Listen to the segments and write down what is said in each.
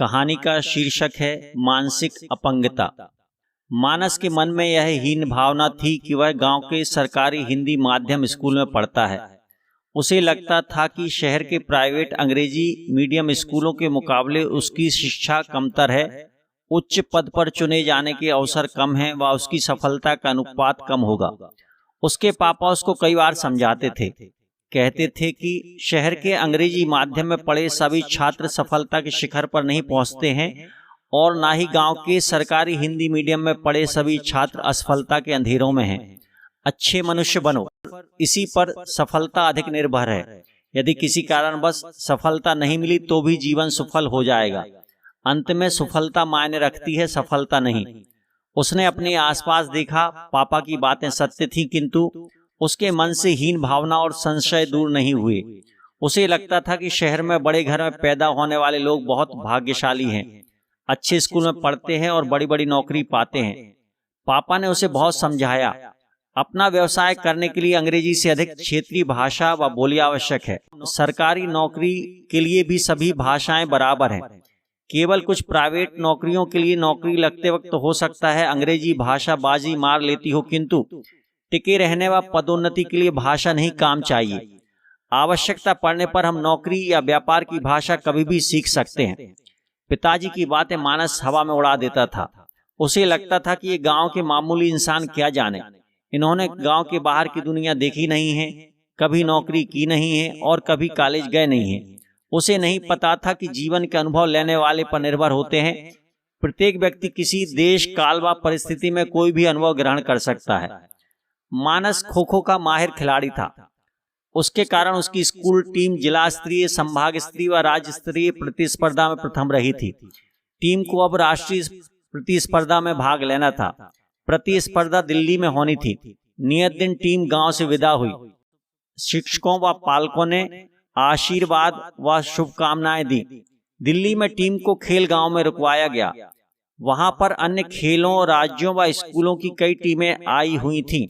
कहानी का शीर्षक है मानसिक अपंगता। मानस के मन में यह हीन भावना थी कि वह गांव के सरकारी हिंदी माध्यम स्कूल में पढ़ता है। उसे लगता था कि शहर के प्राइवेट अंग्रेजी मीडियम स्कूलों के मुकाबले उसकी शिक्षा कमतर है, उच्च पद पर चुने जाने के अवसर कम हैं व उसकी सफलता का अनुपात कम होगा। उसके पापा उसको कई बार समझाते थे, कहते थे कि शहर के अंग्रेजी माध्यम में पढ़े सभी छात्र सफलता के शिखर पर नहीं पहुंचते हैं और ना ही गांव के सरकारी हिंदी मीडियम में पढ़े सभी छात्र असफलता के अंधेरों में हैं। अच्छे मनुष्य बनो, इसी पर सफलता अधिक निर्भर है। यदि किसी कारणवश सफलता नहीं मिली तो भी जीवन सफल हो जाएगा। अंत में सफलता मायने रखती है, सफलता नहीं। उसने अपने आसपास देखा, पापा की बातें सत्य थी, किंतु उसके मन से हीन भावना और संशय दूर नहीं हुए। उसे लगता था कि शहर में बड़े घर में पैदा होने वाले लोग बहुत भाग्यशाली हैं, अच्छे स्कूल में पढ़ते हैं और बड़ी बड़ी नौकरी पाते हैं। पापा ने उसे बहुत समझाया, अपना व्यवसाय करने के लिए अंग्रेजी से अधिक क्षेत्रीय भाषा व बोली आवश्यक है। सरकारी नौकरी के लिए भी सभी भाषाएं बराबर हैं। केवल कुछ प्राइवेट नौकरियों के लिए नौकरी लगते वक्त हो सकता है अंग्रेजी भाषा बाजी मार लेती हो, किंतु टिके रहने व पदोन्नति के लिए भाषा नहीं काम चाहिए। आवश्यकता पड़ने पर हम नौकरी या व्यापार की भाषा कभी भी सीख सकते हैं। पिताजी की बातें मानस हवा में उड़ा देता था। उसे लगता था कि ये गांव के मामूली इंसान क्या जाने, इन्होंने गांव के बाहर की दुनिया देखी नहीं है, कभी नौकरी की नहीं है और कभी कॉलेज गए नहीं है। उसे नहीं पता था कि जीवन के अनुभव लेने वाले पर निर्भर होते हैं। प्रत्येक व्यक्ति किसी देश काल व परिस्थिति में कोई भी अनुभव ग्रहण कर सकता है। मानस खो खो का माहिर खिलाड़ी था। उसके कारण उसकी स्कूल टीम जिला स्तरीय, संभाग स्तरीय व राज्य स्तरीय प्रतिस्पर्धा में प्रथम रही थी। टीम को अब राष्ट्रीय प्रतिस्पर्धा में भाग लेना था। प्रतिस्पर्धा दिल्ली में होनी थी। नियत दिन टीम गांव से विदा हुई। शिक्षकों व पालकों ने आशीर्वाद व शुभकामनाएं दी। दिल्ली में टीम को खेल गांव में रुकवाया गया। वहां पर अन्य खेलों, राज्यों व स्कूलों की कई टीमें आई हुई थीं।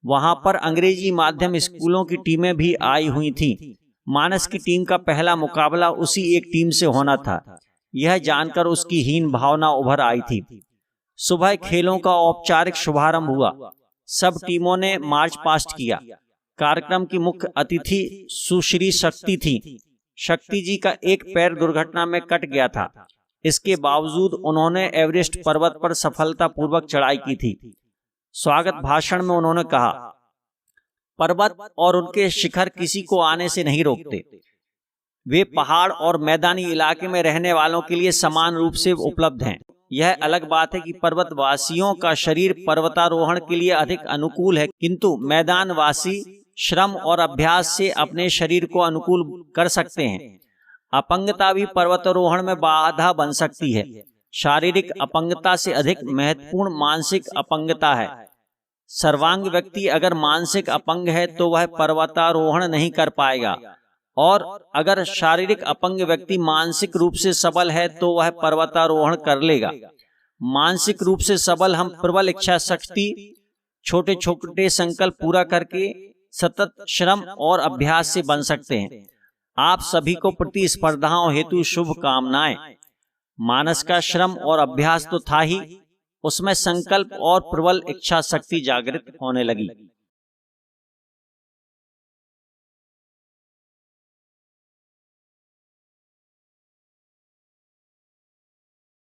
वहां पर अंग्रेजी माध्यम स्कूलों की टीमें भी आई हुई थीं। मानस की टीम का पहला मुकाबला उसी एक टीम से होना था। यह जानकर उसकी हीन भावना उभर आई थी। सुबह खेलों का औपचारिक शुभारंभ हुआ। सब टीमों ने मार्च पास्ट किया। कार्यक्रम की मुख्य अतिथि सुश्री शक्ति थी। शक्ति जी का एक पैर दुर्घटना में कट गया था। इसके बावजूद उन्होंने एवरेस्ट पर्वत पर सफलतापूर्वक चढ़ाई की थी। स्वागत भाषण में उन्होंने कहा, पर्वत और उनके शिखर किसी को आने से नहीं रोकते। वे पहाड़ और मैदानी इलाके में रहने वालों के लिए समान रूप से उपलब्ध हैं। यह अलग बात है कि पर्वतवासियों का शरीर पर्वतारोहण के लिए अधिक अनुकूल है, किंतु मैदानवासी श्रम और अभ्यास से अपने शरीर को अनुकूल कर सकते हैं। अपंगता भी पर्वतारोहण में बाधा बन सकती है। शारीरिक अपंगता से अधिक महत्वपूर्ण मानसिक अपंगता है। सर्वांग व्यक्ति अगर मानसिक अपंग है तो वह पर्वतारोहण नहीं कर पाएगा, और अगर शारीरिक अपंग व्यक्ति मानसिक रूप से सबल है तो वह पर्वतारोहण कर लेगा। मानसिक रूप से सबल हम प्रबल इच्छा शक्ति, छोटे छोटे संकल्प पूरा करके सतत श्रम और अभ्यास से बन सकते हैं। आप सभी को प्रतिस्पर्धाओं हेतु शुभकामनाएं। मानस का श्रम और अभ्यास तो था ही, उसमें संकल्प और प्रबल इच्छा शक्ति जागृत होने लगी।